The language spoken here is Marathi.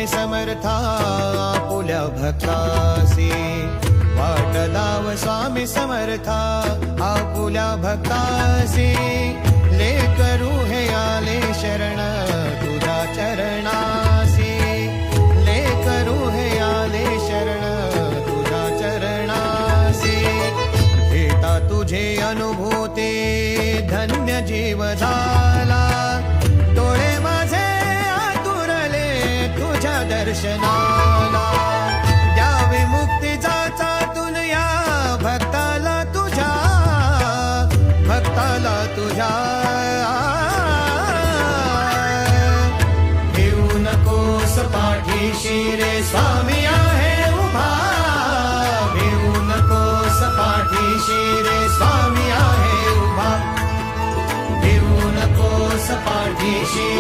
स्वामी समर्था आपुल्या भक्तासी वाट दाव स्वामी समर्था आपुल्या भक्तासी लेकरू हे आले शरण तुझ्या चरणासी लेकरू हे आले शरण तुझ्या चरणासी घेता तुझे अनुभूती धन्य जीव झाला डोळे माझे आतुरले तुझ्या दर्शनाला द्यावी मुक्ती जाचातून या भक्ताला तुझ्या घेऊ नकोस पाठीशी रे स्वामी आहे उभा घेऊ नकोस पाठीशी रे स्वामी आहे उभा घेऊ नकोस पाठीशी